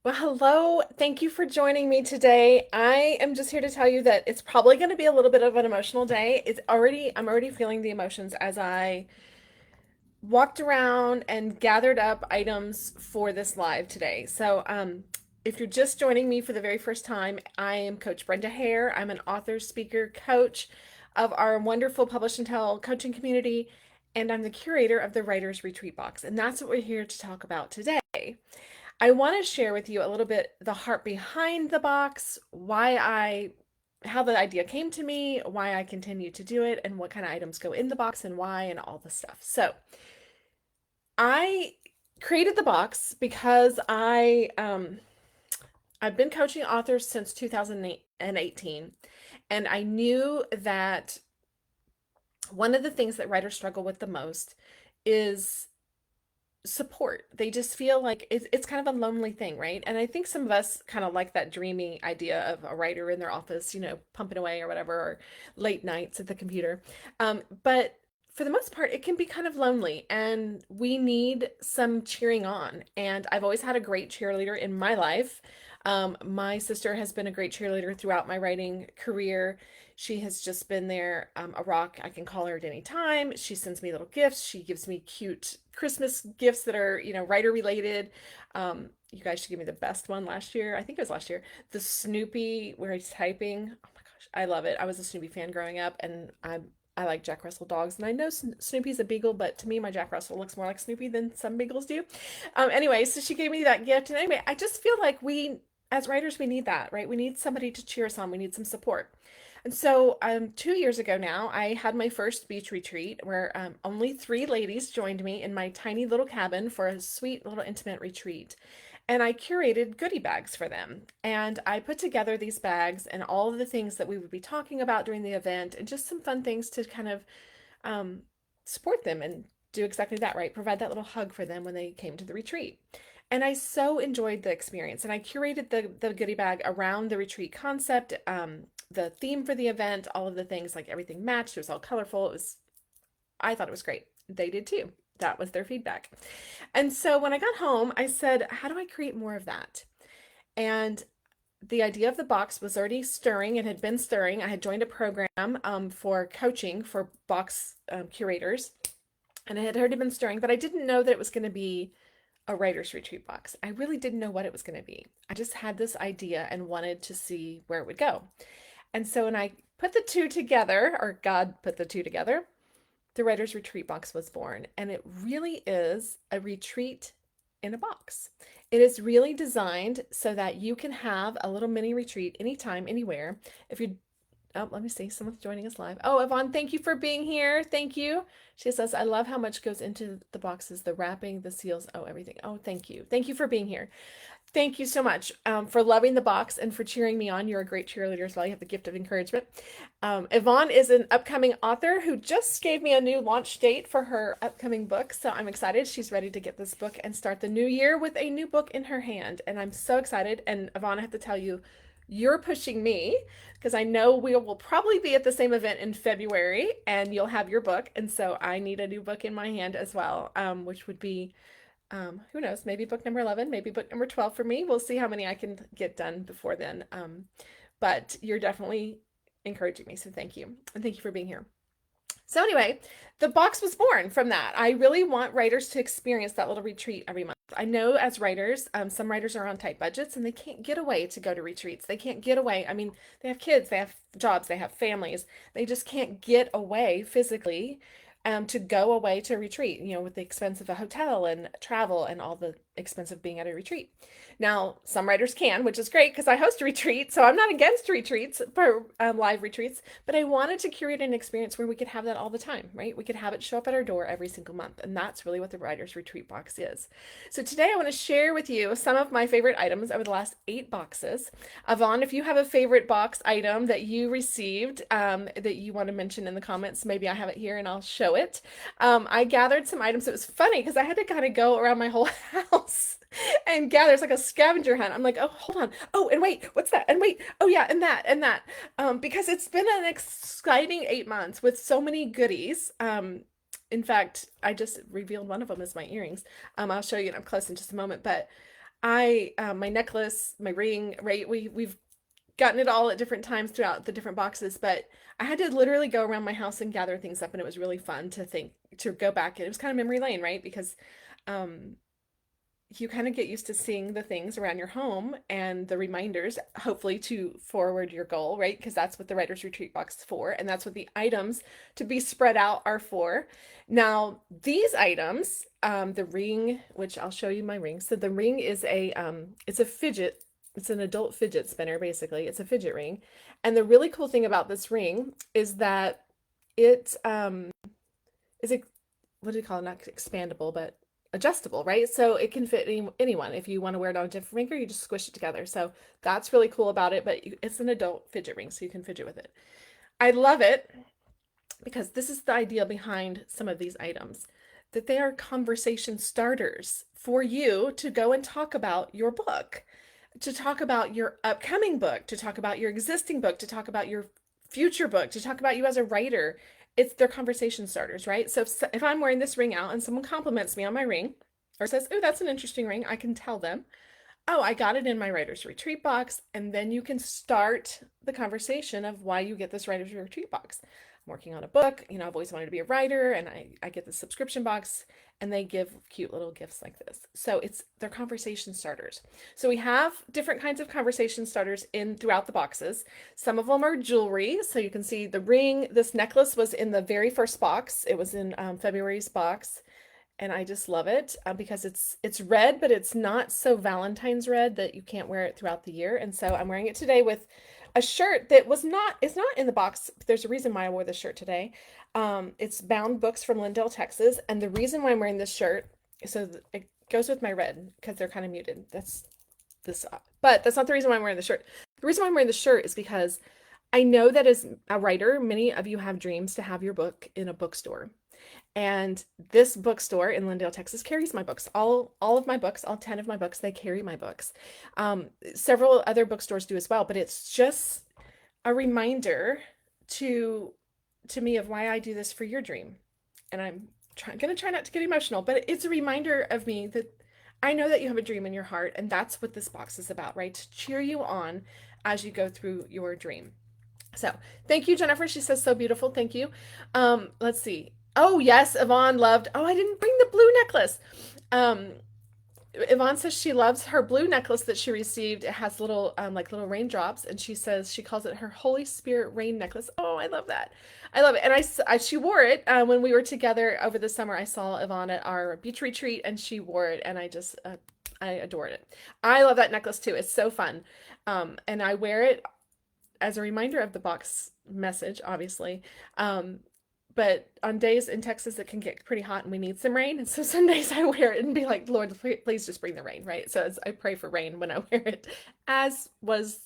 Well, hello. Thank you for joining me today. I am just here to tell you that it's probably going to be a little bit of an emotional day. I'm already feeling the emotions as I walked around and gathered up items for this live today. If you're just joining me for the very first time, I am Coach Brenda Hare. I'm an author, speaker, coach of our wonderful Publish and Tell coaching community, and I'm the curator of the Writers Retreat Box. And that's what we're here to talk about today. I want to share with you a little bit the heart behind the box, how the idea came to me, why I continue to do it, and what kind of items go in the box and why, and all the stuff. So, I created the box because I've been coaching authors since 2018, and I knew that one of the things that writers struggle with the most is support. They just feel like it's kind of a lonely thing, right? And I think some of us kind of like that dreamy idea of a writer in their office, pumping away or whatever, or late nights at the computer. But for the most part, it can be kind of lonely, and we need some cheering on. And I've always had a great cheerleader in my life. My sister has been a great cheerleader throughout my writing career. She has just been there, a rock. I can call her at any time. She sends me little gifts. She gives me cute Christmas gifts that are, writer related. You guys should give me the best one last year. I think it was last year. The Snoopy where he's typing. Oh my gosh, I love it. I was a Snoopy fan growing up, and I like Jack Russell dogs, and I know Snoopy's a beagle, but to me, my Jack Russell looks more like Snoopy than some beagles do. Anyway, so she gave me that gift, and anyway, I just feel like as writers, we need that, right? We need somebody to cheer us on. We need some support. And so, 2 years ago now, I had my first beach retreat where only three ladies joined me in my tiny little cabin for a sweet little intimate retreat. And I curated goodie bags for them. And I put together these bags and all of the things that we would be talking about during the event, and just some fun things to kind of um, support them and do exactly that, right? Provide that little hug for them when they came to the retreat. And I so enjoyed the experience. And I curated the goodie bag around the retreat concept, the theme for the event, all of the things, like everything matched. It was all colorful. I thought it was great. They did too. That was their feedback. And so when I got home, I said, how do I create more of that? And the idea of the box was already stirring. It had been stirring. I had joined a program for coaching for box curators, and it had already been stirring, but I didn't know that it was going to be a writer's retreat box. I really didn't know what it was going to be. I just had this idea and wanted to see where it would go. And so when I put the two together, or God put the two together, the writer's retreat box was born. And it really is a retreat in a box. It is really designed so that you can have a little mini retreat anytime, anywhere. If you Oh, let me see. Someone's joining us live. Oh, Yvonne, thank you for being here. Thank you. She says, I love how much goes into the boxes, the wrapping, the seals. Oh, everything. Oh, thank you. Thank you for being here. Thank you so much for loving the box and for cheering me on. You're a great cheerleader as well. You have the gift of encouragement. Yvonne is an upcoming author who just gave me a new launch date for her upcoming book. So I'm excited. She's ready to get this book and start the new year with a new book in her hand. And I'm so excited. And Yvonne, I have to tell you, you're pushing me because I know we will probably be at the same event in February and you'll have your book. And so I need a new book in my hand as well, which would be who knows, maybe book number 11, maybe book number 12 for me. We'll see how many I can get done before then. But you're definitely encouraging me. So thank you. And thank you for being here. So anyway, the box was born from that. I really want writers to experience that little retreat every month. I know as writers, some writers are on tight budgets and they can't get away to go to retreats. They can't get away. I mean, they have kids, they have jobs, they have families. They just can't get away physically to go away to a retreat, with the expense of a hotel and travel and all the expense of being at a retreat. Now, some writers can, which is great because I host a retreat, so I'm not against retreats, for live retreats, but I wanted to curate an experience where we could have that all the time, right? We could have it show up at our door every single month, and that's really what the Writer's Retreat Box is. So today I want to share with you some of my favorite items over the last 8 boxes. Yvonne, if you have a favorite box item that you received that you want to mention in the comments, maybe I have it here and I'll show it. I gathered some items. It was funny because I had to kind of go around my whole house and gather. It's like a scavenger hunt. I'm like, oh, hold on. Oh, and wait, what's that? And wait, oh yeah, and that, and that. Because it's been an exciting 8 months with so many goodies. In fact, I just revealed one of them as my earrings. I'll show you up close in just a moment, but My necklace, my ring, right? We've gotten it all at different times throughout the different boxes, but I had to literally go around my house and gather things up, and it was really fun to go back. It was kind of memory lane, right? Because um, you kind of get used to seeing the things around your home and the reminders, hopefully to forward your goal, right? Because that's what the Writer's Retreat box is for, and that's what the items to be spread out are for. Now, these items, the ring, which I'll show you my ring. So the ring is it's a fidget. It's an adult fidget spinner, basically. It's a fidget ring. And the really cool thing about this ring is that it is it what do you call it? Not expandable, but adjustable, right? So it can fit anyone. If you want to wear it on a different finger, you just squish it together. So that's really cool about it, but it's an adult fidget ring, so you can fidget with it. I love it because this is the idea behind some of these items, that they are conversation starters for you to go and talk about your book, to talk about your upcoming book, to talk about your existing book, to talk about your future book, to talk about you as a writer. It's their conversation starters, right? So if I'm wearing this ring out and someone compliments me on my ring or says, "Oh, that's an interesting ring," I can tell them, "Oh, I got it in my Writer's Retreat box." And then you can start the conversation of why you get this Writer's Retreat box. I'm working on a book, I've always wanted to be a writer, and I get the subscription box, and they give cute little gifts like this. So they're conversation starters. So we have different kinds of conversation starters in throughout the boxes. Some of them are jewelry. So you can see the ring. This necklace was in the very first box. It was in February's box. And I just love it because it's red, but it's not so Valentine's red that you can't wear it throughout the year. And so I'm wearing it today with a shirt that is not in the box. There's a reason why I wore this shirt today. It's Bound Books from Lindale, Texas. And the reason why I'm wearing this shirt, so it goes with my red because they're kind of muted. But that's not the reason why I'm wearing the shirt. The reason why I'm wearing the shirt is because I know that as a writer, many of you have dreams to have your book in a bookstore. And this bookstore in Lindale, Texas carries my books. All of my books, all 10 of my books, they carry my books. Several other bookstores do as well, but it's just a reminder to me of why I do this for your dream. And I'm gonna try not to get emotional, but it's a reminder of me that I know that you have a dream in your heart, and that's what this box is about, right? To cheer you on as you go through your dream. So thank you, Jennifer. She says so beautiful. Thank you. Let's see. Oh, yes, Yvonne loved. Oh, I didn't bring the blue necklace. Um, Yvonne says she loves her blue necklace that she received. It has little like little raindrops, and she says she calls it her Holy Spirit rain necklace. Oh, I love that. I love it. And she wore it when we were together over the summer. I saw Yvonne at our beach retreat, and she wore it, and I adored it. I love that necklace too. It's so fun. And I wear it as a reminder of the box message, obviously. But on days in Texas, it can get pretty hot and we need some rain. And so some days I wear it and be like, "Lord, please just bring the rain," right? So I pray for rain when I wear it, as was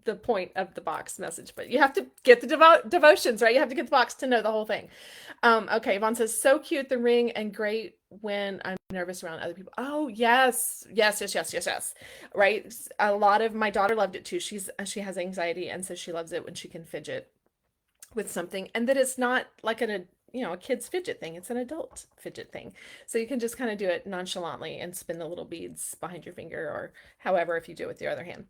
the point of the box message. But you have to get the devotions, right? You have to get the box to know the whole thing. Okay, Yvonne says, so cute, the ring, and great when I'm nervous around other people. Oh, yes. Yes, yes, yes, yes, yes. Right? A lot of my daughter loved it too. She has anxiety, and so she loves it when she can fidget with something, and that it's not like a kid's fidget thing. It's an adult fidget thing. So you can just kind of do it nonchalantly and spin the little beads behind your finger, or however, if you do it with your other hand.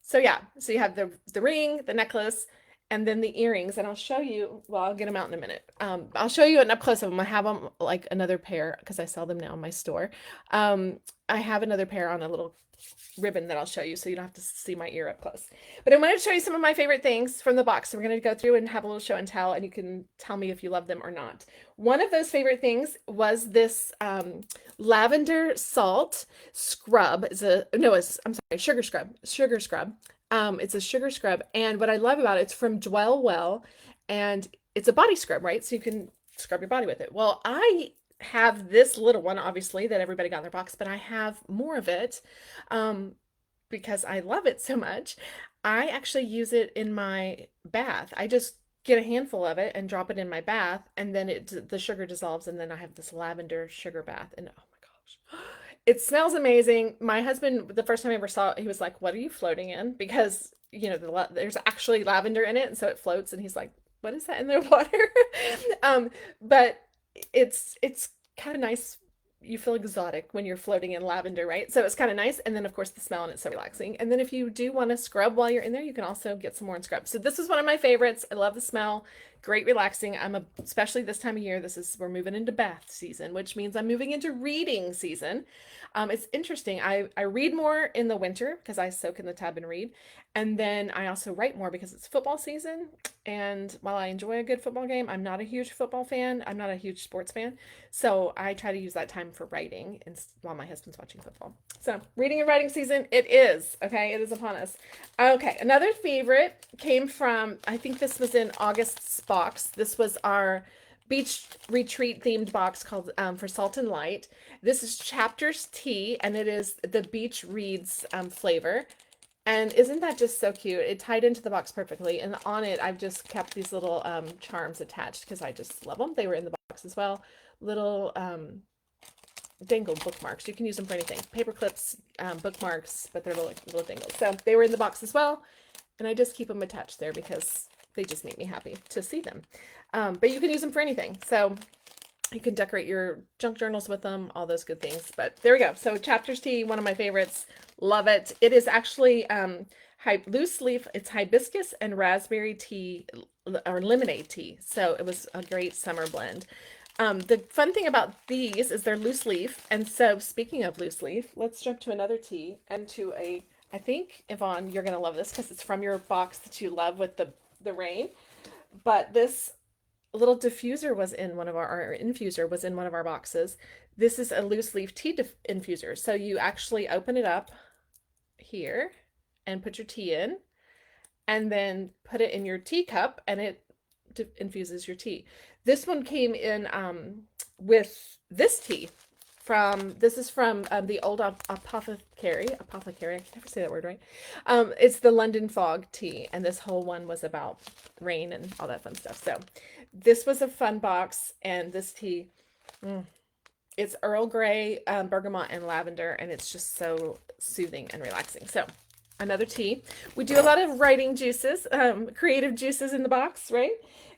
So yeah, so you have the ring, the necklace, and then the earrings. And I'll show you, well, I'll get them out in a minute. I'll show you an up close of them. I have them like another pair because I sell them now in my store. I have another pair on a little ribbon that I'll show you so you don't have to see my ear up close. But I wanted to show you some of my favorite things from the box. So we're going to go through and have a little show and tell, and you can tell me if you love them or not. One of those favorite things was this lavender salt scrub. I'm sorry, sugar scrub. It's a sugar scrub. And what I love about it, it's from Dwell Well, and it's a body scrub, right? So you can scrub your body with it. Well, I have this little one, obviously, that everybody got in their box, but I have more of it because I love it so much. I actually use it in my bath. I just get a handful of it and drop it in my bath, and then the sugar dissolves, and then I have this lavender sugar bath, and oh my gosh, it smells amazing. My husband, the first time I ever saw it, he was like, "What are you floating in?" Because there's actually lavender in it, and so it floats, and he's like, "What is that in the water?" But it's kind of nice, you feel exotic when you're floating in lavender, right? So it's kind of nice. And then, of course, the smell, and it's so relaxing. And then if you do want to scrub while you're in there, you can also get some more and scrub. So this is one of my favorites. I love the smell. Great relaxing. Especially this time of year, we're moving into bath season, which means I'm moving into reading season. It's interesting. I read more in the winter because I soak in the tub and read. And then I also write more because it's football season. And while I enjoy a good football game, I'm not a huge football fan. I'm not a huge sports fan. So I try to use that time for writing while my husband's watching football. So reading and writing season, it is. Okay, it is upon us. Okay, another favorite came from, I think this was in August's box. This was our beach retreat themed box called For Salt and Light. This is Chapters Tea, and it is the beach reads flavor. And isn't that just so cute? It tied into the box perfectly. And on it, I've just kept these little charms attached because I just love them. They were in the box as well. Little dangle bookmarks. You can use them for anything. Paper clips, bookmarks, but they're little dangles. So they were in the box as well. And I just keep them attached there because they just make me happy to see them. But you can use them for anything. So you can decorate your junk journals with them, all those good things. But there we go. So Chapters Tea, one of my favorites. Love it. It is actually loose leaf. It's hibiscus and raspberry tea or lemonade tea. So it was a great summer blend. The fun thing about these is they're loose leaf. And so speaking of loose leaf, let's jump to another tea and I think, Yvonne, you're going to love this because it's from your box that you love with the rain. But this little diffuser was in our infuser was in one of our boxes. This is a loose leaf tea infuser. So you actually open it up here and put your tea in and then put it in your teacup and it infuses your tea. This one came in with this tea this is from the old apothecary. I can never say that word right. It's the London Fog tea, and this whole one was about rain and all that fun stuff. So this was a fun box, and this tea, it's Earl Grey, bergamot, and lavender, and it's just so soothing and relaxing. So another tea. We do a lot of writing juices, creative juices in the box, right?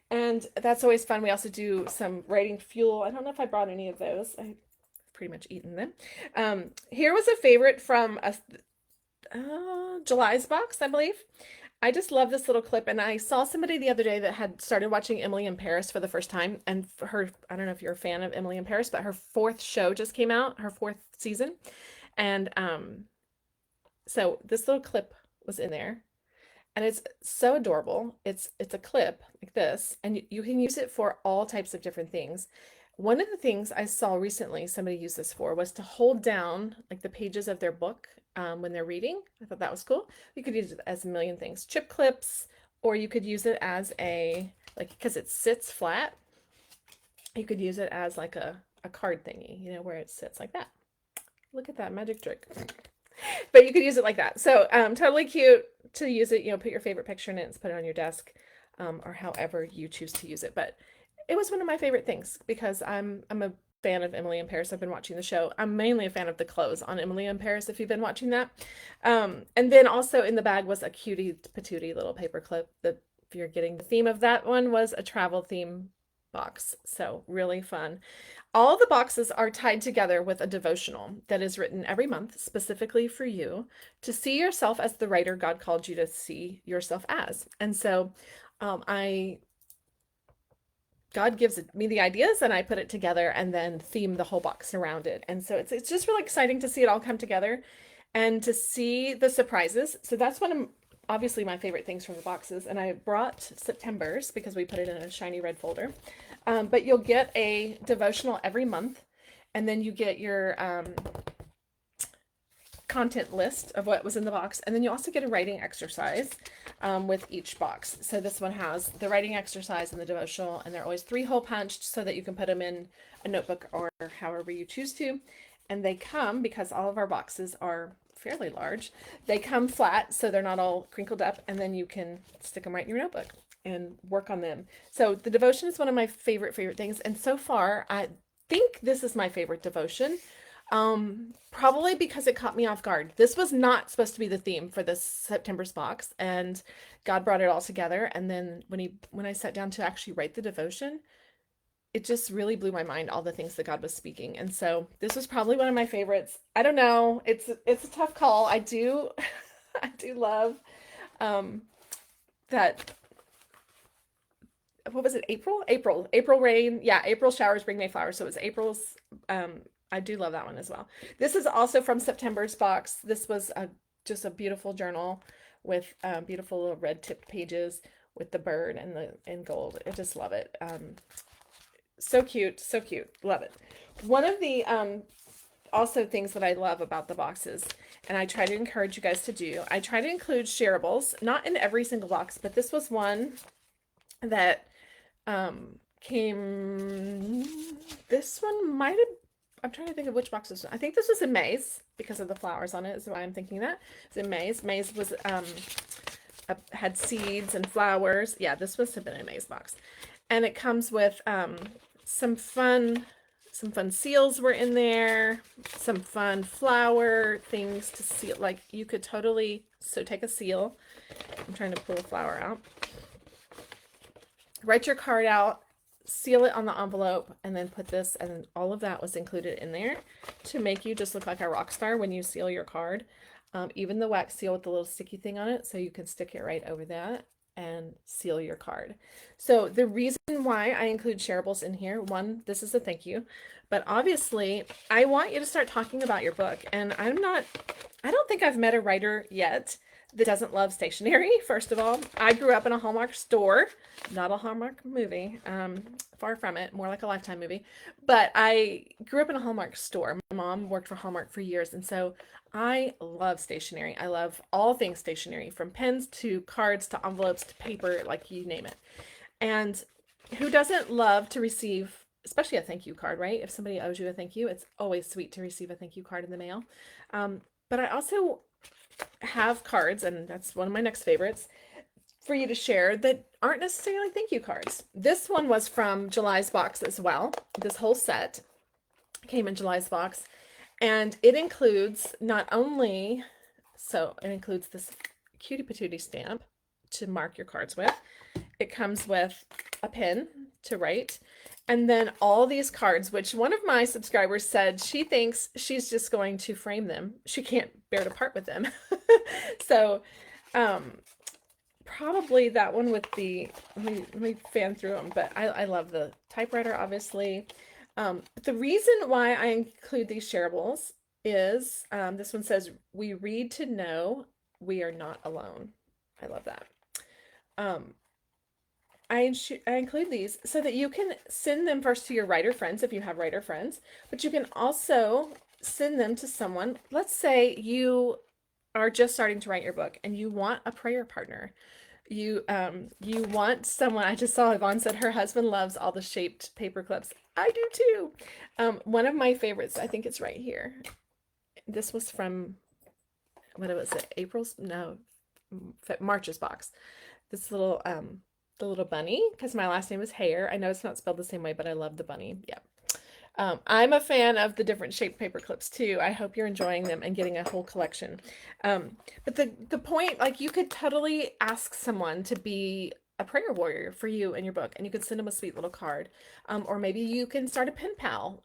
And that's always fun. We also do some writing fuel. I don't know if I brought any of those. I pretty much eaten them. Here was a favorite from July's box, I believe. I just love this little clip, and I saw somebody the other day that had started watching Emily in Paris for the first time, and I don't know if you're a fan of Emily in Paris, but her 4th show just came out, her 4th season, and so this little clip was in there, and it's so adorable. It's a clip like this, and you can use it for all types of different things. One of the things I saw recently somebody used this for was to hold down like the pages of their book when they're reading. I thought that was cool. You could use it as a million things. Chip clips, or you could use it as because it sits flat, you could use it as like a card thingy, where it sits like that. Look at that magic trick. But you could use it like that. So totally cute to use it, put your favorite picture in it and put it on your desk or however you choose to use it. But it was one of my favorite things because I'm a fan of Emily in Paris. I've been watching the show. I'm mainly a fan of the clothes on Emily in Paris, if you've been watching that. And then also in the bag was a cutie patootie little paper clip that, if you're getting the theme of that one, was a travel theme box. So really fun. All the boxes are tied together with a devotional that is written every month specifically for you to see yourself as the writer God called you to see yourself as. And so God gives me the ideas and I put it together and then theme the whole box around it. And so it's just really exciting to see it all come together and to see the surprises. So that's one of obviously my favorite things from the boxes. And I brought September's because we put it in a shiny red folder. But you'll get a devotional every month, and then you get your content list of what was in the box, and then you also get a writing exercise with each box. So this one has the writing exercise and the devotional, and they're always 3-hole punched so that you can put them in a notebook or however you choose to. And they come, because all of our boxes are fairly large, they come flat so they're not all crinkled up, and then you can stick them right in your notebook and work on them. So the devotion is one of my favorite things, and so far I think this is my favorite devotion. Probably because it caught me off guard. This was not supposed to be the theme for this September's box, and God brought it all together. And then when I sat down to actually write the devotion, it just really blew my mind, all the things that God was speaking. And so this was probably one of my favorites. I don't know. It's a tough call. I do I do love um that, what was it? April rain. Yeah, April showers bring May flowers. So it was April's. I do love that one as well. This is also from September's box. This was just a beautiful journal with beautiful little red tipped pages with the bird and the in gold. I just love it. So cute, so cute. Love it. One of the also things that I love about the boxes, and I try to encourage you guys to do, I try to include shareables, not in every single box, but this was one that came, this one might have, I'm trying to think of which box this was. I think this was in May's because of the flowers on it is why I'm thinking that. It's in May's. May's was had seeds and flowers. Yeah, this must have been in May's box. And it comes with some fun seals were in there, some fun flower things to seal. Like you could totally, so take a seal. I'm trying to pull a flower out. Write your card out, seal it on the envelope, and then put this, and all of that was included in there to make you just look like a rock star when you seal your card. Even the wax seal with the little sticky thing on it, so you can stick it right over that and seal your card. So the reason why I include shareables in here, one, this is a thank you, but obviously I want you to start talking about your book. And I don't think I've met a writer yet that doesn't love stationery. First of all, I grew up in a Hallmark store, not a Hallmark movie, far from it, more like a Lifetime movie, but I grew up in a Hallmark store. My mom worked for Hallmark for years, and so I love stationery. I love all things stationery, from pens to cards to envelopes to paper, like you name it. And who doesn't love to receive, especially a thank you card, right? If somebody owes you a thank you, it's always sweet to receive a thank you card in the mail. But I also have cards, and that's one of my next favorites, for you to share that aren't necessarily thank you cards. This one was from July's box as well. This whole set came in July's box, and it includes not only, so it includes this cutie patootie stamp to mark your cards with. It comes with a pen to write, and then all these cards, which one of my subscribers said she thinks she's just going to frame them. She can't bear to part with them. So probably that one with the, let me fan through them, but I love the typewriter, obviously. The reason why I include these shareables is this one says, we read to know we are not alone. I love that. I include these so that you can send them first to your writer friends if you have writer friends, but you can also send them to someone. Let's say you are just starting to write your book and you want a prayer partner. You want someone. I just saw Yvonne said her husband loves all the shaped paper clips. I do too. One of my favorites, I think it's right here. This was from, what was it? March's box. This little the little bunny, because my last name is Hare. I know it's not spelled the same way, but I love the bunny. Yeah. I'm a fan of the different shaped paper clips too. I hope you're enjoying them and getting a whole collection. But the point, like, you could totally ask someone to be a prayer warrior for you and your book, and you could send them a sweet little card. Or maybe you can start a pen pal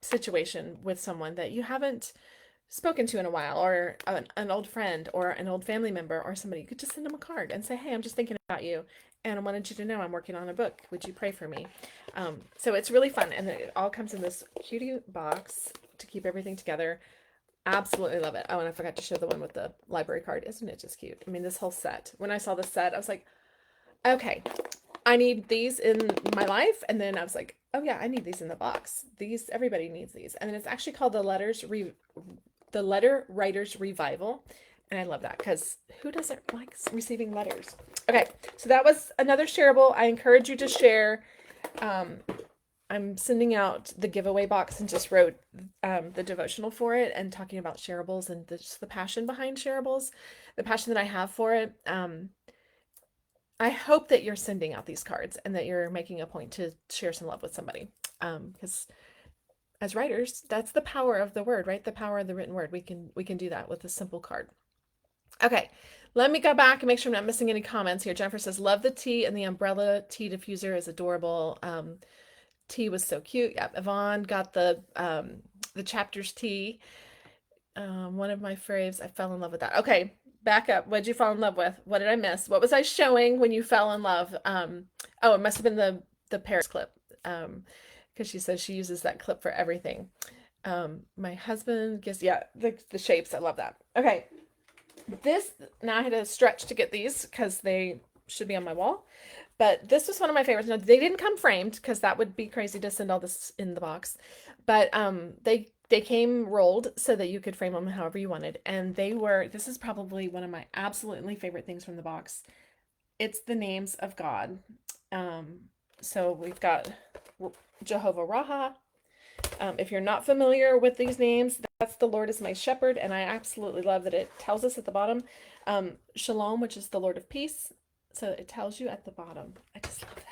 situation with someone that you haven't spoken to in a while, or an old friend or an old family member or somebody. You could just send them a card and say, hey, I'm just thinking about you, and I wanted you to know I'm working on a book. Would you pray for me? So it's really fun, and it all comes in this cutie box to keep everything together. Absolutely love it. Oh, and I forgot to show the one with the library card. Isn't it just cute? I mean, this whole set. When I saw the set, I was like, okay, I need these in my life. And then I was like, oh yeah, I need these in the box. These, everybody needs these. And then it's actually called the Letter Writers Revival. And I love that, because who doesn't like receiving letters? Okay, so that was another shareable. I encourage you to share. I'm sending out the giveaway box and just wrote the devotional for it, and talking about shareables and just the passion behind shareables, the passion that I have for it. I hope that you're sending out these cards and that you're making a point to share some love with somebody, because as writers, that's the power of the word, right? The power of the written word. We can do that with a simple card. Okay, let me go back and make sure I'm not missing any comments here. Jennifer says, love the tea, and the umbrella tea diffuser is adorable. tea was so cute. Yeah, Yvonne got the chapters tea. One of my faves. I fell in love with that. Okay, back up. What did you fall in love with? What did I miss? What was I showing when you fell in love? Oh, it must have been the Paris clip. Because she says she uses that clip for everything. My husband gives, yeah, the shapes. I love that. Okay, this, now I had to stretch to get these because they should be on my wall. But this was one of my favorites. Now, they didn't come framed because that would be crazy to send all this in the box. But they came rolled so that you could frame them however you wanted. And they were, this is probably one of my absolutely favorite things from the box. It's the names of God. Um, so we've got Jehovah Raha. If you're not familiar with these names, that's the Lord is my shepherd, and I absolutely love that it tells us at the bottom. Shalom, which is the Lord of peace. So it tells you at the bottom. I just love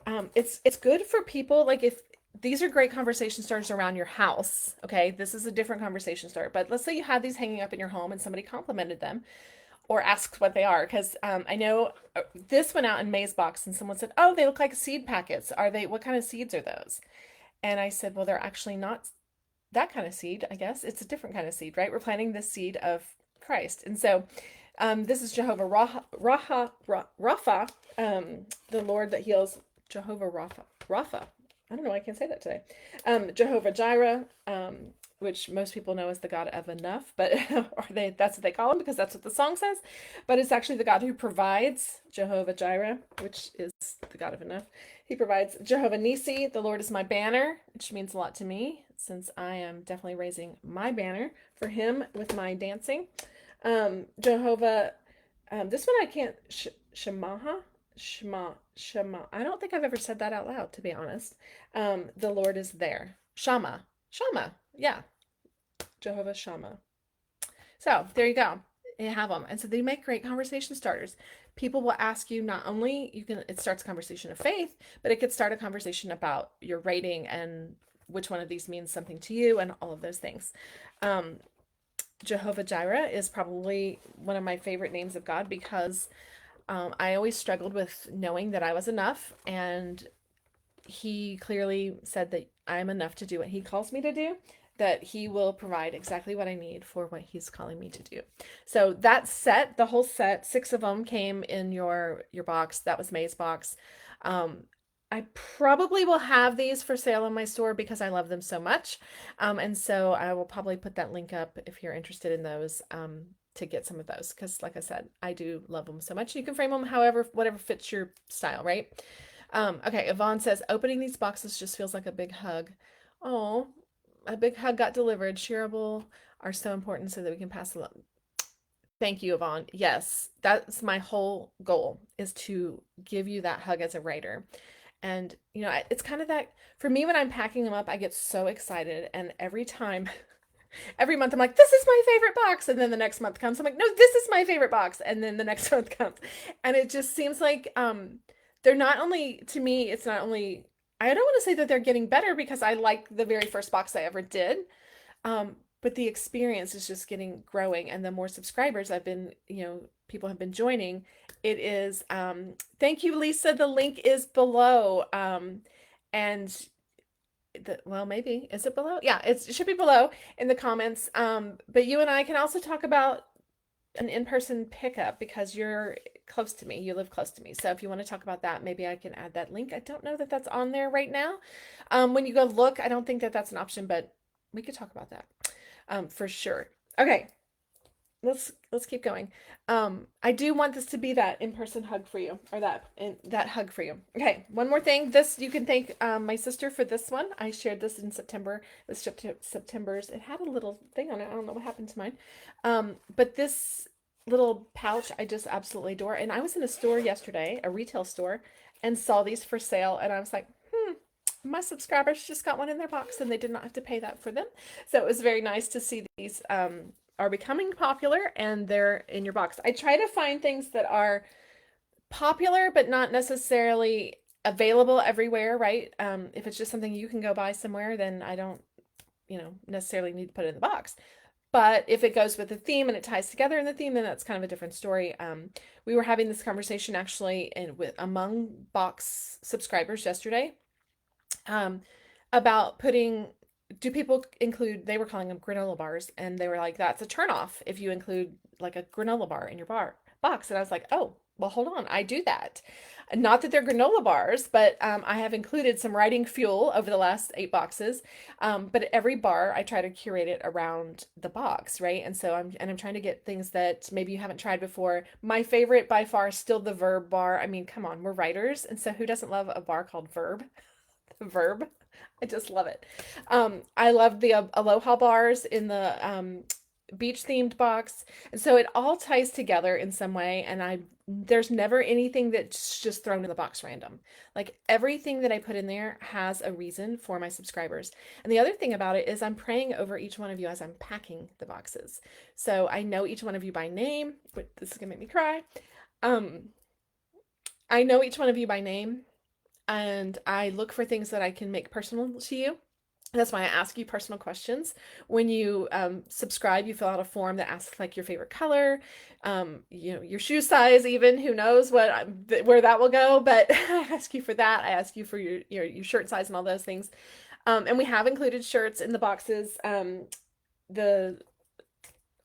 that. It's good for people, like, if these are great conversation starters around your house. Okay, this is a different conversation starter, but let's say you had these hanging up in your home and somebody complimented them or asked what they are, because I know this went out in May's box and someone said, oh, they look like seed packets. Are they, what kind of seeds are those? And I said, well, they're actually not that kind of seed, I guess. It's a different kind of seed, right? We're planting the seed of Christ. And so this is Jehovah Rapha, the Lord that heals. Jehovah Rapha. I don't know why I can't say that today. Jehovah Jireh, which most people know as the God of enough, but that's what they call him because that's what the song says. But it's actually the God who provides, Jehovah Jireh, which is the God of enough. He provides. Jehovah Nisi, the Lord is my banner, which means a lot to me since I am definitely raising my banner for him with my dancing. Jehovah, this one I can't, Shema. I don't think I've ever said that out loud, to be honest. The Lord is there. Shama. Yeah. Jehovah Shammah. So there you go. You have them. And so they make great conversation starters. People will ask you, not only it starts a conversation of faith, but it could start a conversation about your rating and which one of these means something to you and all of those things. Jehovah Jireh is probably one of my favorite names of God because I always struggled with knowing that I was enough, and he clearly said that I'm enough to do what he calls me to do, that he will provide exactly what I need for what he's calling me to do. So that set, the whole set, 6 of them came in your box. That was May's box. I probably will have these for sale in my store because I love them so much. And so I will probably put that link up if you're interested in those, to get some of those. Because like I said, I do love them so much. You can frame them however, whatever fits your style, right? Okay, Yvonne says, opening these boxes just feels like a big hug. Oh, a big hug got delivered. Shareable are so important so that we can pass along. Thank you, Yvonne. Yes, that's my whole goal, is to give you that hug as a writer. And, you know, it's kind of that, for me, when I'm packing them up, I get so excited. And every time, every month, I'm like, this is my favorite box. And then the next month comes, I'm like, no, this is my favorite box. And then the next month comes. And it just seems like they're not only, to me, it's not only, I don't want to say that they're getting better because I like the very first box I ever did. But the experience is just growing. And the more subscribers I've been, people have been joining, it is, thank you, Lisa. The link is below. And well, maybe, is it below? Yeah, it should be below in the comments. But you and I can also talk about an in-person pickup because you're close to me. You live close to me. So if you want to talk about that, maybe I can add that link. I don't know that that's on there right now. When you go look, I don't think that that's an option, but we could talk about that for sure. Okay, let's keep going. I do want this to be that in-person hug for you, or that hug for you. Okay, one more thing. This, you can thank my sister for this one. I shared this in September. It was September's. It had a little thing on it. I don't know what happened to mine. But this little pouch I just absolutely adore. And I was in a store yesterday, a retail store, and saw these for sale, and I was like, my subscribers just got one in their box and they did not have to pay that for them. So it was very nice to see these are becoming popular and they're in your box. I try to find things that are popular but not necessarily available everywhere, right? If it's just something you can go buy somewhere, then I don't, necessarily need to put it in the box. But if it goes with the theme and it ties together in the theme, then that's kind of a different story. We were having this conversation actually among box subscribers yesterday. um, about putting, do people include, they were calling them granola bars, and they were like, that's a turnoff if you include like a granola bar in your bar box. And I was like, oh, well, hold on, I do that. Not that they're granola bars, but I have included some writing fuel over the last 8 boxes. But every bar, I try to curate it around the box, right? And so I'm trying to get things that maybe you haven't tried before. My favorite by far is still the Verb bar. I mean, come on, we're writers, and so who doesn't love a bar called Verb? Verb. I just love it. I love the Aloha bars in the beach themed box. And so it all ties together in some way. And there's never anything that's just thrown in the box random. Like everything that I put in there has a reason for my subscribers. And the other thing about it is I'm praying over each one of you as I'm packing the boxes. So I know each one of you by name, but this is gonna make me cry. Um, I know each one of you by name, and I look for things that I can make personal to you. That's why I ask you personal questions. When you subscribe, you fill out a form that asks like your favorite color, your shoe size, even who knows where that will go. But I ask you for that. I ask you for your shirt size and all those things. And we have included shirts in the boxes. The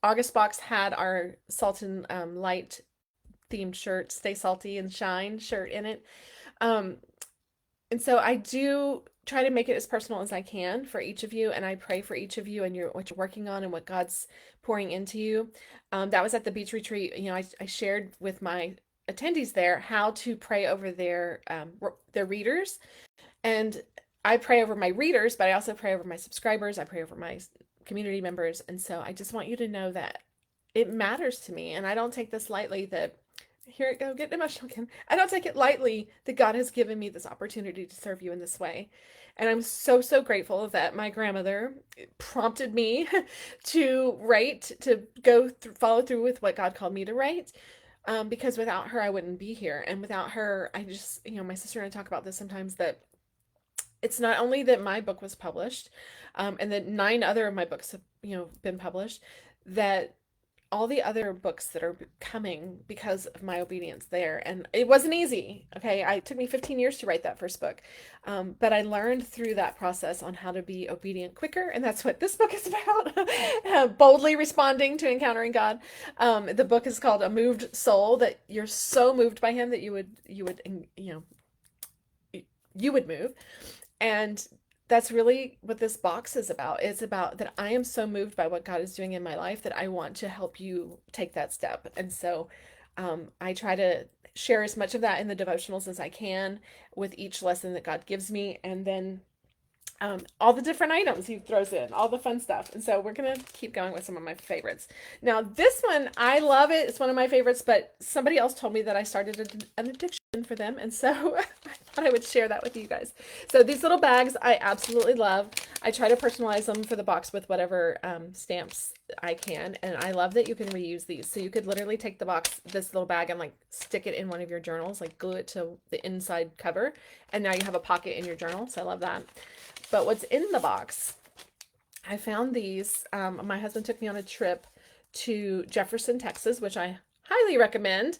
August box had our Salt and Light themed shirt, Stay Salty and Shine shirt in it. Um, and so I do try to make it as personal as I can for each of you, and I pray for each of you and what you're working on and what God's pouring into you. That was at the beach retreat. I shared with my attendees there how to pray over their readers, and I pray over my readers, but I also pray over my subscribers. I pray over my community members, and so I just want you to know that it matters to me, and I don't take this lightly. That here it go, getting emotional again. I don't take it lightly that God has given me this opportunity to serve you in this way. And I'm so, so grateful that my grandmother prompted me to write, to follow through with what God called me to write. Because without her, I wouldn't be here. And without her, I just, my sister and I talk about this sometimes, that it's not only that my book was published, and that 9 other of my books have, been published, that all the other books that are coming because of my obedience there. And it wasn't easy. Okay. It took me 15 years to write that first book. But I learned through that process on how to be obedient quicker. And that's what this book is about. Boldly responding to encountering God. The book is called A Moved Soul, that you're so moved by him that you would move. And that's really what this box is about. It's about that I am so moved by what God is doing in my life that I want to help you take that step. And so I try to share as much of that in the devotionals as I can with each lesson that God gives me. And then all the different items he throws in, all the fun stuff. And so we're going to keep going with some of my favorites. Now, this one, I love it. It's one of my favorites, but somebody else told me that I started an addiction for them. And so I thought I would share that with you guys. So these little bags, I absolutely love. I try to personalize them for the box with whatever stamps I can. And I love that you can reuse these. So you could literally take the box, this little bag, and like stick it in one of your journals, like glue it to the inside cover. And now you have a pocket in your journal. So I love that. But what's in the box, I found these. My husband took me on a trip to Jefferson, Texas, which I highly recommend.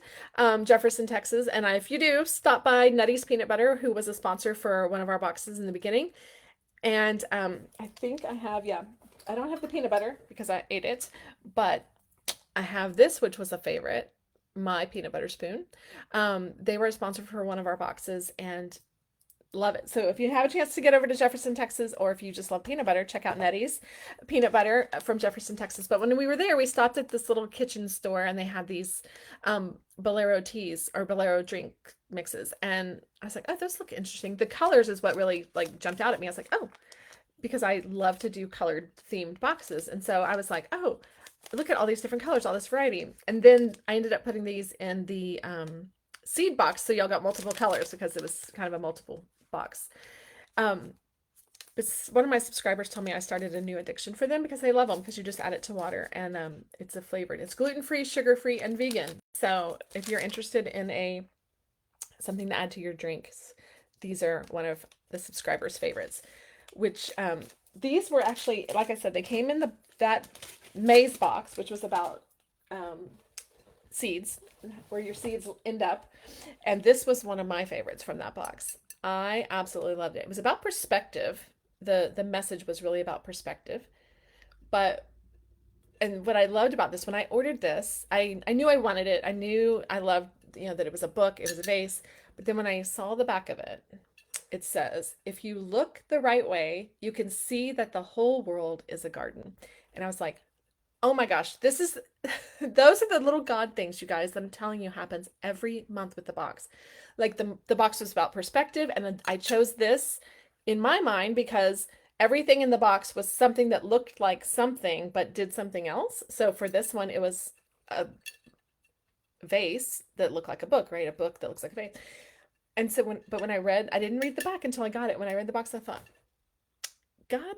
Jefferson, Texas. And if you do, stop by Nutty's Peanut Butter, who was a sponsor for one of our boxes in the beginning. And I think I have, I don't have the peanut butter because I ate it, but I have this, which was a favorite, my peanut butter spoon. They were a sponsor for one of our boxes, and love it. So if you have a chance to get over to Jefferson, Texas, or if you just love peanut butter, check out Nettie's Peanut Butter from Jefferson, Texas. But when we were there, we stopped at this little kitchen store, and they had these Bolero teas or Bolero drink mixes. And I was like, oh, those look interesting. The colors is what really like jumped out at me. I was like, oh, because I love to do colored themed boxes. And so I was like, oh, look at all these different colors, all this variety. And then I ended up putting these in the seed box. So y'all got multiple colors because it was kind of a multiple box. One of my subscribers told me I started a new addiction for them because they love them, because you just add it to water, and it's it's gluten-free, sugar-free, and vegan. So if you're interested in something to add to your drinks, these are one of the subscribers' favorites. Which these were actually, like I said, they came in that maize box, which was about seeds, where your seeds end up. And this was one of my favorites from that box. I absolutely loved it. It was about perspective. The message was really about perspective. But and what I loved about this, when I ordered this, I knew I wanted it. I knew I loved, that it was a book, it was a vase. But then when I saw the back of it, it says, if you look the right way, you can see that the whole world is a garden. And I was like, oh my gosh, this is those are the little God things, you guys, that I'm telling you happens every month with the box. Like the box was about perspective, and then I chose this in my mind because everything in the box was something that looked like something but did something else. So for this one, it was a vase that looked like a book, right? A book that looks like a vase. And so when I didn't read the back until I got it. When I read the box, I thought, God,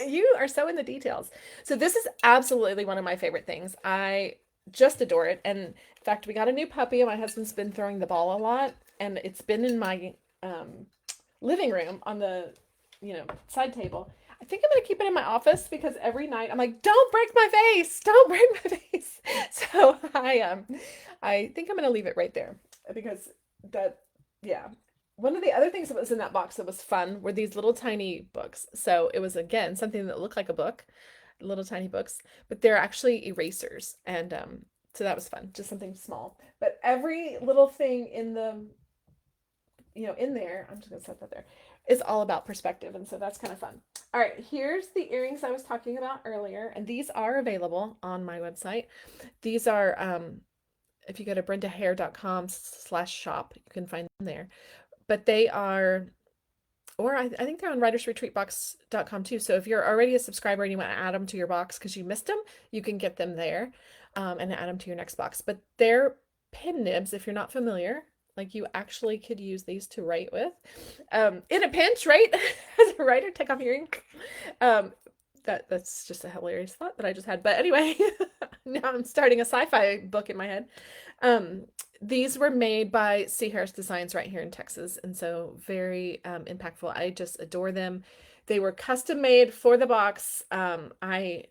you are so in the details. So this is absolutely one of my favorite things. I just adore it. And in fact, we got a new puppy, and my husband's been throwing the ball a lot, and it's been in my living room on the, side table. I think I'm gonna keep it in my office because every night I'm like, don't break my vase, don't break my vase. So I think I'm gonna leave it right there because that, yeah, one of the other things that was in that box that was fun were these little tiny books. So it was, again, something that looked like a book, little tiny books, but they're actually erasers. And so that was fun, just something small. But every little thing in the, in there, I'm just going to set that there, is all about perspective. And so that's kind of fun. All right, here's the earrings I was talking about earlier. And these are available on my website. These are, if you go to brendahair.com/shop, you can find them there. But they are, or I think they're on writersretreatbox.com too. So if you're already a subscriber and you want to add them to your box because you missed them, you can get them there, and add them to your next box. But they're pin nibs, if you're not familiar. Like, you actually could use these to write with. In a pinch, right? As a writer, take off your earring. Um, that's just a hilarious thought that I just had. But anyway, now I'm starting a sci-fi book in my head. Um, these were made by C. Harris Designs right here in Texas, and so very impactful. I just adore them. They were custom made for the box. I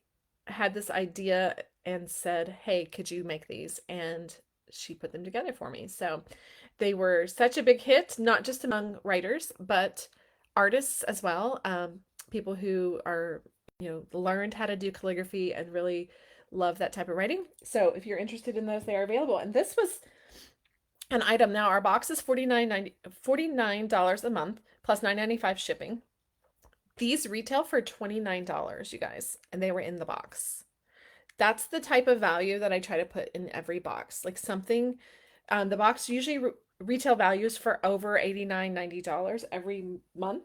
had this idea and said, "Hey, could you make these?" And she put them together for me. So they were such a big hit, not just among writers, but artists as well. People who are, learned how to do calligraphy and really love that type of writing. So if you're interested in those, they are available. And this was an item. Now our box is $49 a month plus $9.95 shipping. These retail for $29, you guys, and they were in the box. That's the type of value that I try to put in every box. Like something, the box usually retail values for over $89, $90 every month.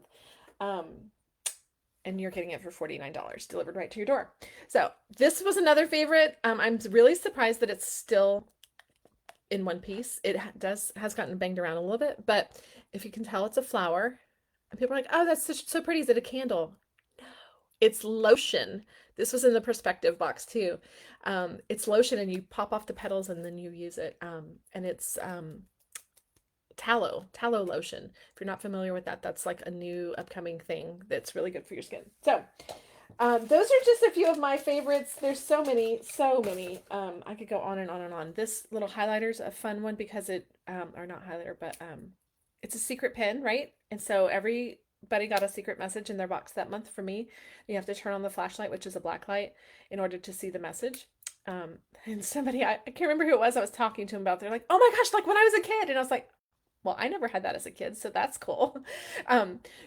And you're getting it for $49 delivered right to your door. So this was another favorite. I'm really surprised that it's still in one piece. It has gotten banged around a little bit, but if you can tell, it's a flower. And people are like, oh, that's so pretty. Is it a candle? No, it's lotion. This was in the perspective box too. It's lotion, and you pop off the petals and then you use it. And it's tallow lotion. If you're not familiar with that, that's like a new upcoming thing that's really good for your skin. So those are just a few of my favorites. There's so many, so many. I could go on and on and on. This little highlighter is a fun one because it, or not highlighter, but it's a secret pen, right? And so everybody got a secret message in their box that month. For me, you have to turn on the flashlight, which is a black light, in order to see the message. And somebody, I can't remember who it was I was talking to him about. They're like, oh my gosh, like when I was a kid. And I was like, well, I never had that as a kid, so that's cool.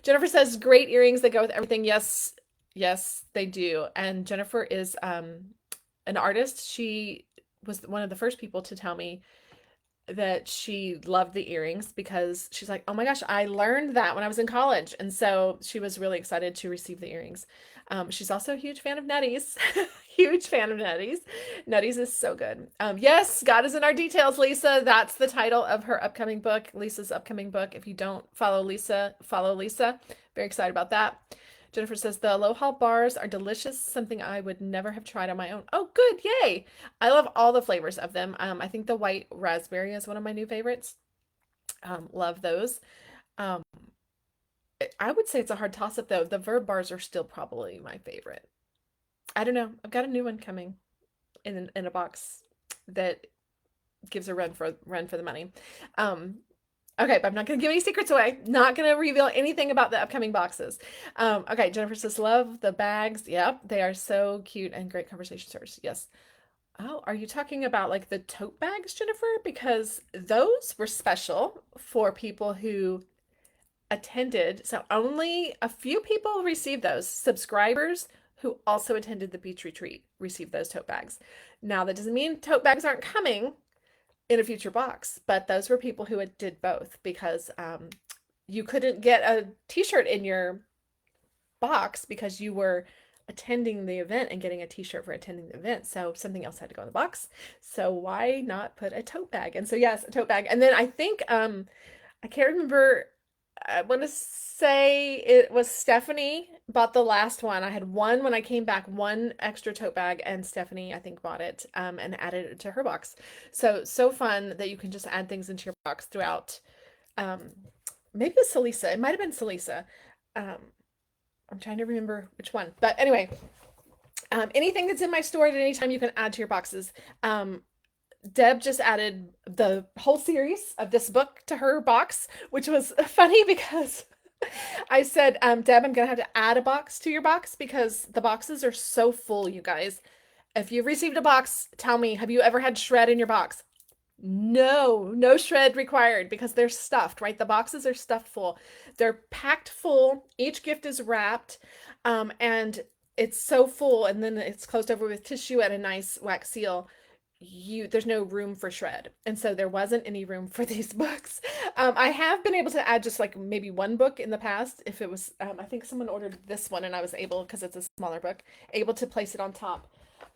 Jennifer says, great earrings that go with everything. Yes, yes, they do. And Jennifer is an artist. She was one of the first people to tell me that she loved the earrings because she's like, oh my gosh, I learned that when I was in college. And so she was really excited to receive the earrings. She's also a huge fan of Nutties. Huge fan of Nutties. Nutties is so good. Yes, God is in our details, Lisa. That's the title of her upcoming book, Lisa's upcoming book. If you don't follow Lisa, follow Lisa. Very excited about that. Jennifer says, the Aloha bars are delicious, something I would never have tried on my own. Oh, good. Yay. I love all the flavors of them. I think the white raspberry is one of my new favorites. Love those. Um, I would say it's a hard toss-up, though. The Verb bars are still probably my favorite. I don't know. I've got a new one coming in a box that gives a run for the money. Okay, but I'm not going to give any secrets away. Not going to reveal anything about the upcoming boxes. Okay, Jennifer says, love the bags. Yep, they are so cute and great conversation starters. Yes. Oh, are you talking about like the tote bags, Jennifer? Because those were special for people who attended. So only a few people received those. Subscribers who also attended the beach retreat received those tote bags. Now, that doesn't mean tote bags aren't coming in a future box, but those were people who did both because you couldn't get a t-shirt in your box because you were attending the event and getting a t-shirt for attending the event. So something else had to go in the box. So why not put a tote bag? And so yes, a tote bag. And then I think I can't remember. I want to say it was Stephanie bought the last one. I had one when I came back, one extra tote bag, and Stephanie, I think, bought it and added it to her box. So fun that you can just add things into your box throughout. Um, maybe it was Salisa. It might have been Salisa. Um, I'm trying to remember which one. But anyway, anything that's in my store at any time you can add to your boxes. Deb just added the whole series of this book to her box, which was funny because I said, Deb, I'm gonna have to add a box to your box because the boxes are so full, you guys. If you've received a box, tell me, have you ever had shred in your box? No, no shred required because they're stuffed, right? The boxes are stuffed full. They're packed full. Each gift is wrapped, and it's so full, and then it's closed over with tissue and a nice wax seal. There's no room for shred, and so there wasn't any room for these books. I have been able to add just like maybe one book in the past. If it was, I think someone ordered this one, and I was able, because it's a smaller book, able to place it on top.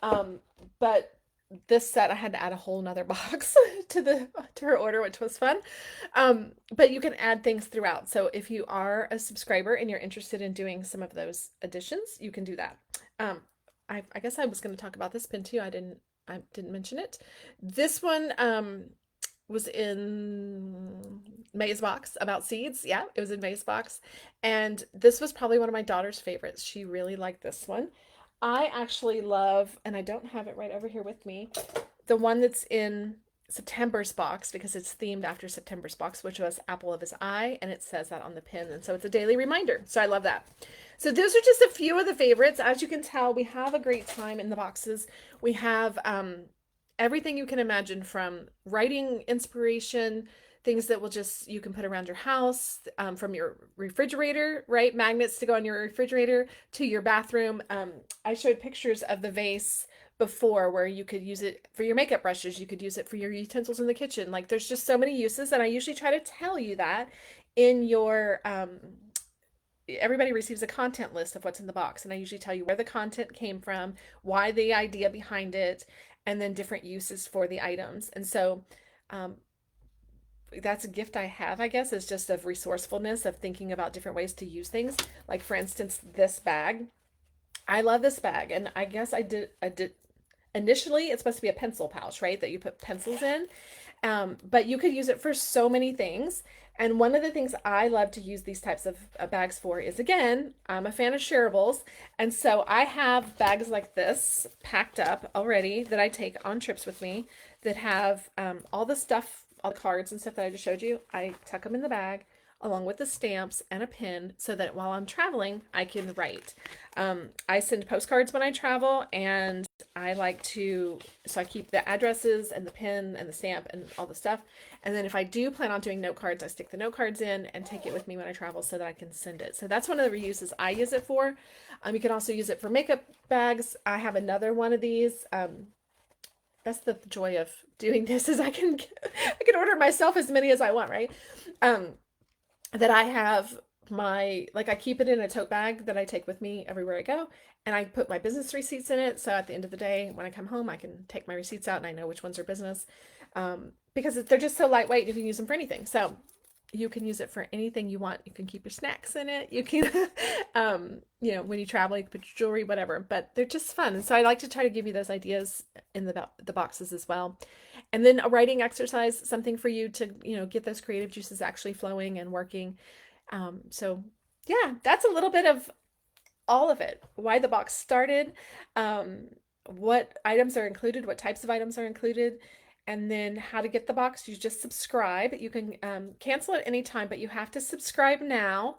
Um, but this set I had to add a whole nother box to her order, which was fun. But you can add things throughout. So if you are a subscriber and you're interested in doing some of those additions, you can do that. I guess I was going to talk about this pin too. I didn't mention it. This one was in May's box about seeds. Yeah, it was in May's box. And this was probably one of my daughter's favorites. She really liked this one. I actually love, and I don't have it right over here with me, the one that's in September's box because it's themed after September's box, which was Apple of His Eye, and it says that on the pin. And so it's a daily reminder. So I love that. So those are just a few of the favorites. As you can tell, we have a great time in the boxes. We have everything you can imagine, from writing inspiration, things that will just, you can put around your house, from your refrigerator, right? Magnets to go on your refrigerator, to your bathroom. I showed pictures of the vase before where you could use it for your makeup brushes. You could use it for your utensils in the kitchen. Like, there's just so many uses. And I usually try to tell you that in your, everybody receives a content list of what's in the box. And I usually tell you where the content came from, why the idea behind it, and then different uses for the items. And so, that's a gift I have, I guess, is just of resourcefulness, of thinking about different ways to use things. Like, for instance, this bag. I love this bag, and I guess I did initially, it's supposed to be a pencil pouch, right? That you put pencils in. But you could use it for so many things. And one of the things I love to use these types of bags for is, again, I'm a fan of shareables. And so I have bags like this packed up already that I take on trips with me that have all the stuff, all the cards and stuff that I just showed you. I tuck them in the bag along with the stamps and a pin so that while I'm traveling, I can write. I send postcards when I travel, and I like to, so I keep the addresses and the pin and the stamp and all the stuff. And then if I do plan on doing note cards, I stick the note cards in and take it with me when I travel so that I can send it. So that's one of the reuses I use it for. You can also use it for makeup bags. I have another one of these. That's the joy of doing this, is I can order myself as many as I want, right? That I have like, I keep it in a tote bag that I take with me everywhere I go, and I put my business receipts in it. So at the end of the day, when I come home, I can take my receipts out and I know which ones are business, because they're just so lightweight. You can use them for anything. So you can use it for anything you want. You can keep your snacks in it. You can, when you travel, you can put your jewelry, whatever, but they're just fun. And so I like to try to give you those ideas in the boxes as well. And then a writing exercise, something for you to, get those creative juices actually flowing and working. So yeah, that's a little bit of all of it. Why the box started, what items are included, what types of items are included, And then how to get the box, you just subscribe. You can cancel at any time, but you have to subscribe now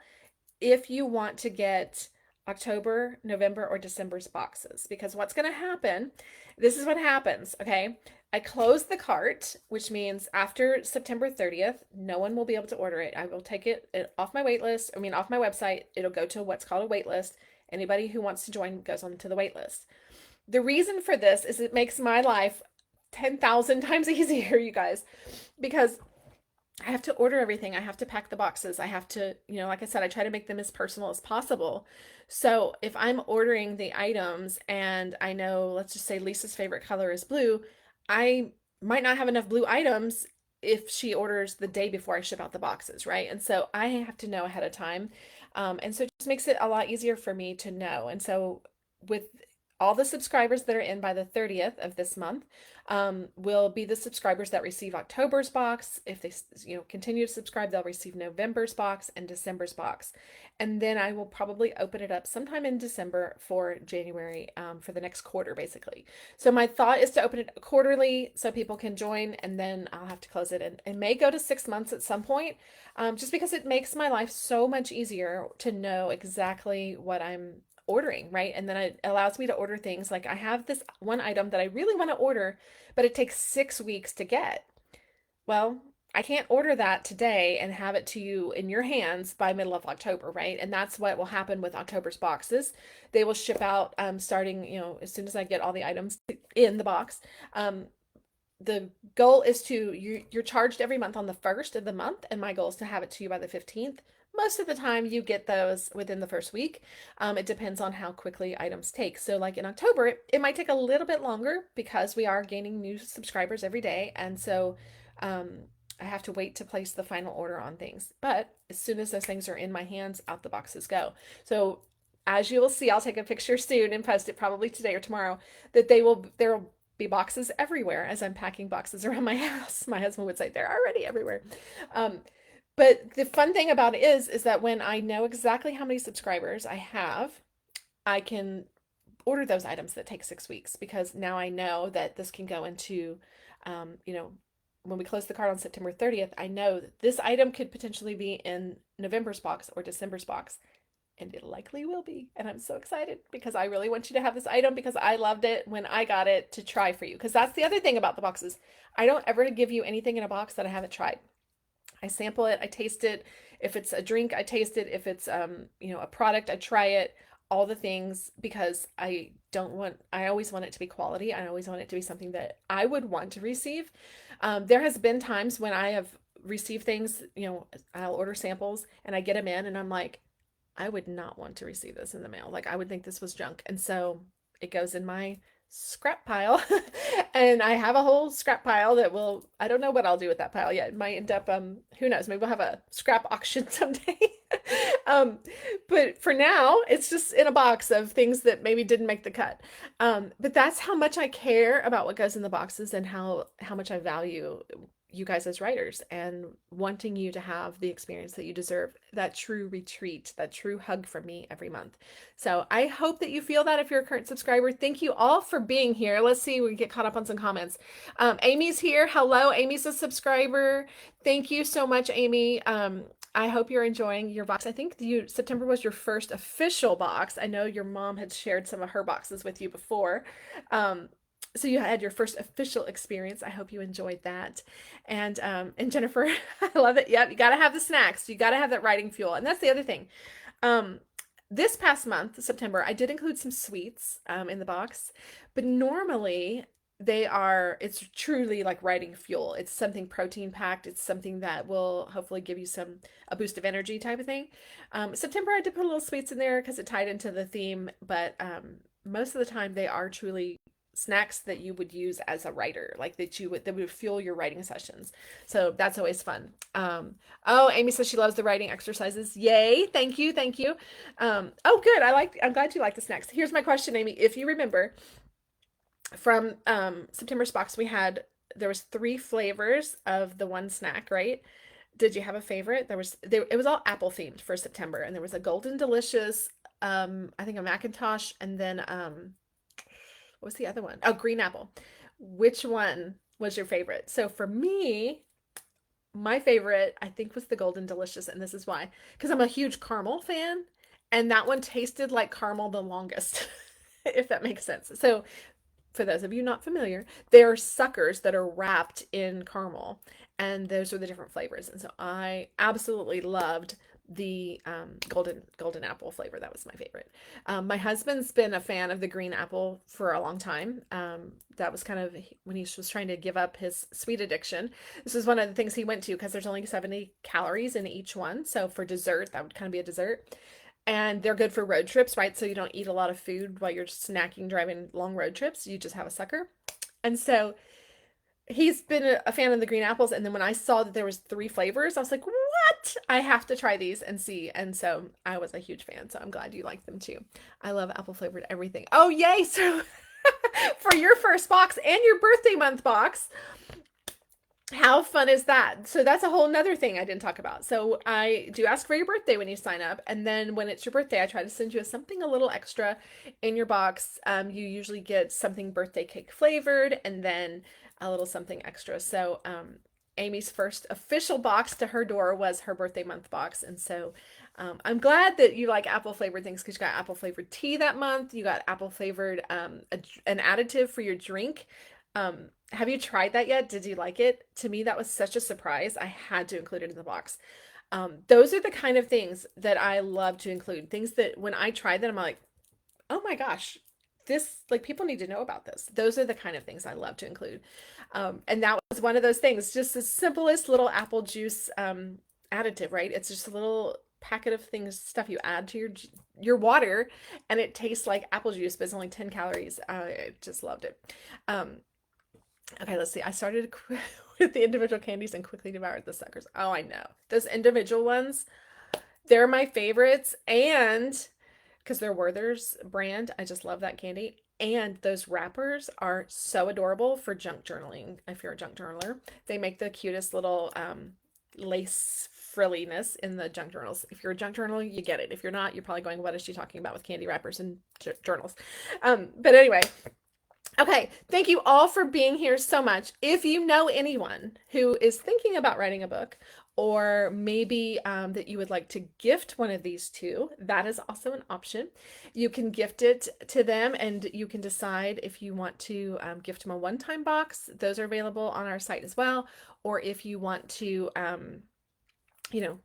if you want to get October, November, or December's boxes. Because what's going to happen, this is what happens, okay? I close the cart, which means after September 30th, no one will be able to order it. I will take it off my wait list. I mean, off my website. It'll go to what's called a wait list. Anybody who wants to join goes on to the wait list. The reason for this is it makes my life 10,000 times easier, you guys, because I have to order everything. I have to pack the boxes. I have to, like I said, I try to make them as personal as possible. So if I'm ordering the items and I know, let's just say Lisa's favorite color is blue, I might not have enough blue items if she orders the day before I ship out the boxes, right? And so I have to know ahead of time. And so it just makes it a lot easier for me to know. And so with all the subscribers that are in by the 30th of this month, will be the subscribers that receive October's box. If they, continue to subscribe, they'll receive November's box and December's box. And then I will probably open it up sometime in December for January, for the next quarter, basically. So my thought is to open it quarterly so people can join, and then I'll have to close it. And it may go to 6 months at some point, just because it makes my life so much easier to know exactly what I'm ordering, right? And then it allows me to order things like I have this one item that I really want to order, but it takes 6 weeks to get. Well, I can't order that today and have it to you in your hands by middle of October, right? And that's what will happen with October's boxes. They will ship out starting, as soon as I get all the items in the box. The goal is you're charged every month on the first of the month, and my goal is to have it to you by the 15th. Most of the time you get those within the first week. It depends on how quickly items take. So like in October, it might take a little bit longer because we are gaining new subscribers every day. And so I have to wait to place the final order on things. But as soon as those things are in my hands, out the boxes go. So as you will see, I'll take a picture soon and post it probably today or tomorrow, that there will be boxes everywhere as I'm packing boxes around my house. My husband would say they're already everywhere. But the fun thing about it is that when I know exactly how many subscribers I have, I can order those items that take 6 weeks, because now I know that this can go into, when we close the card on September 30th, I know that this item could potentially be in November's box or December's box, and it likely will be. And I'm so excited because I really want you to have this item because I loved it when I got it to try for you. Because that's the other thing about the boxes. I don't ever give you anything in a box that I haven't tried. I sample it, I taste it. If it's a drink, I taste it. If it's a product, I try it. All the things, because I always want it to be quality. I always want it to be something that I would want to receive. There has been times when I have received things, I'll order samples and I get them in and I'm like, I would not want to receive this in the mail. Like I would think this was junk. And so it goes in my scrap pile. And I have a whole scrap pile I don't know what I'll do with that pile yet. It might end up, who knows, maybe we'll have a scrap auction someday. But for now, it's just in a box of things that maybe didn't make the cut. But that's how much I care about what goes in the boxes and how much I value you guys as writers and wanting you to have the experience that you deserve, that true retreat, that true hug from me every month. So I hope that you feel that if you're a current subscriber. Thank you all for being here. Let's see, we get caught up on some comments. Amy's here. Hello, Amy's a subscriber. Thank you so much, Amy. I hope you're enjoying your box. I think September was your first official box. I know your mom had shared some of her boxes with you before. So you had your first official experience. I hope you enjoyed that. And Jennifer, I love it. Yep, you got to have the snacks. You got to have that writing fuel. And that's the other thing. This past month, September, I did include some sweets in the box, but normally it's truly like writing fuel. It's something protein packed. It's something that will hopefully give you a boost of energy type of thing. September, I did put a little sweets in there because it tied into the theme, but most of the time they are truly snacks that you would use as a writer, like that would fuel your writing sessions. So that's always fun. Oh, Amy says she loves the writing exercises. Yay. Thank you. Oh, good. I'm glad you like the snacks. Here's my question, Amy. If you remember from September's box, there was 3 flavors of the one snack, right? Did you have a favorite? It was all apple themed for September, and there was a Golden Delicious, I think a Macintosh, and then what was the other one? Oh, green apple. Which one was your favorite? So for me, my favorite, I think, was the Golden Delicious, and this is why. Because I'm a huge caramel fan, and that one tasted like caramel the longest, if that makes sense. So for those of you not familiar, they're suckers that are wrapped in caramel, and those are the different flavors. And so I absolutely loved the golden apple flavor. That was my favorite. My husband's been a fan of the green apple for a long time. That was kind of when he was trying to give up his sweet addiction. This is one of the things he went to because there's only 70 calories in each one. So for dessert, that would kind of be a dessert, and they're good for road trips, right? So you don't eat a lot of food while you're snacking, driving long road trips. You just have a sucker. And so he's been a fan of the green apples. And then when I saw that there was 3 flavors, I was like, what? I have to try these and see. And so I was a huge fan. So I'm glad you like them too. I love apple flavored everything. Oh, yay. So for your first box and your birthday month box, how fun is that? So that's a whole nother thing I didn't talk about. So I do ask for your birthday when you sign up. And then when it's your birthday, I try to send you something a little extra in your box. You usually get something birthday cake flavored and then a little something extra. So Amy's first official box to her door was her birthday month box. And so I'm glad that you like apple flavored things because you got apple flavored tea that month. You got apple flavored, an additive for your drink. Have you tried that yet? Did you like it? To me, that was such a surprise. I had to include it in the box. Those are the kind of things that I love to include. Things that when I try them, I'm like, oh my gosh, this, like, people need to know about this. Those are the kind of things I love to include. And that was one of those things, just the simplest little apple juice additive, right? It's just a little packet of things, stuff you add to your water, and it tastes like apple juice, but it's only 10 calories. I just loved it. Okay, let's see. I started with the individual candies and quickly devoured the suckers. Oh, I know. Those individual ones, they're my favorites. And because they're Werther's brand, I just love that candy. And those wrappers are so adorable for junk journaling. If you're a junk journaler, they make the cutest little lace frilliness in the junk journals. If you're a junk journaler, you get it. If you're not, you're probably going, what is she talking about with candy wrappers and journals? But anyway, okay, thank you all for being here so much. If you know anyone who is thinking about writing a book, or maybe that you would like to gift one of these to, that is also an option. You can gift it to them, and you can decide if you want to gift them a one-time box. Those are available on our site as well. Or if you want to,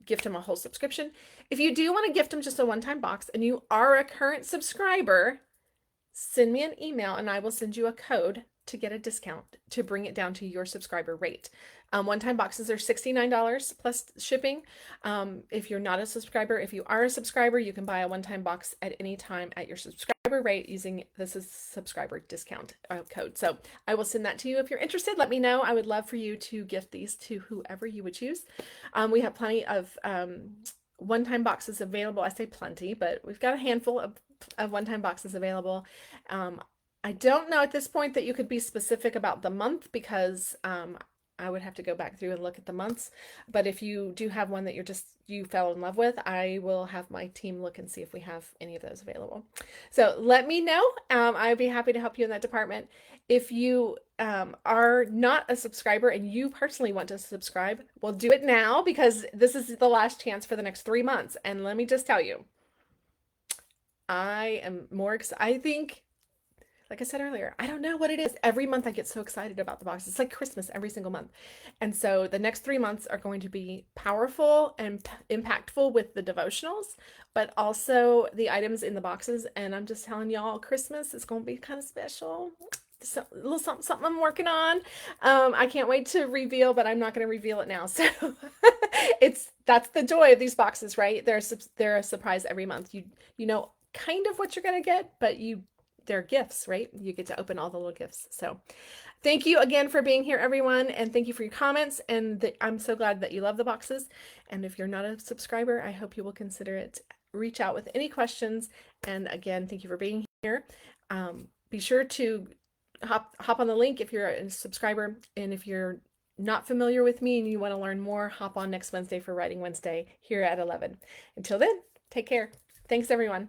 gift them a whole subscription. If you do want to gift them just a one-time box and you are a current subscriber, send me an email and I will send you a code to get a discount to bring it down to your subscriber rate. One-time boxes are $69 plus shipping. If you're not a subscriber, if you are a subscriber, you can buy a one-time box at any time at your subscriber rate using this is subscriber discount code. So I will send that to you if you're interested. Let me know. I would love for you to gift these to whoever you would choose. We have plenty of one-time boxes available. I say plenty, but we've got a handful of one-time boxes available. I don't know at this point that you could be specific about the month because I would have to go back through and look at the months. But if you do have one that you fell in love with, I will have my team look and see if we have any of those available. So let me know. I'd be happy to help you in that department. If you are not a subscriber and you personally want to subscribe, well, do it now because this is the last chance for the next 3 months. And let me just tell you, I am more excited. I think, like I said earlier, I don't know what it is. Every month I get so excited about the box. It's like Christmas every single month. And so the next 3 months are going to be powerful and impactful with the devotionals, but also the items in the boxes. And I'm just telling y'all, Christmas is going to be kind of special. So, a little something I'm working on. I can't wait to reveal, but I'm not going to reveal it now. So that's the joy of these boxes, right? They're a surprise every month. You know kind of what you're going to get, but they're gifts, right? You get to open all the little gifts. So thank you again for being here, everyone. And thank you for your comments. And I'm so glad that you love the boxes. And if you're not a subscriber, I hope you will consider it. Reach out with any questions. And again, thank you for being here. Be sure to hop on the link if you're a subscriber. And if you're not familiar with me and you want to learn more, hop on next Wednesday for Writing Wednesday here at 11. Until then, take care. Thanks, everyone.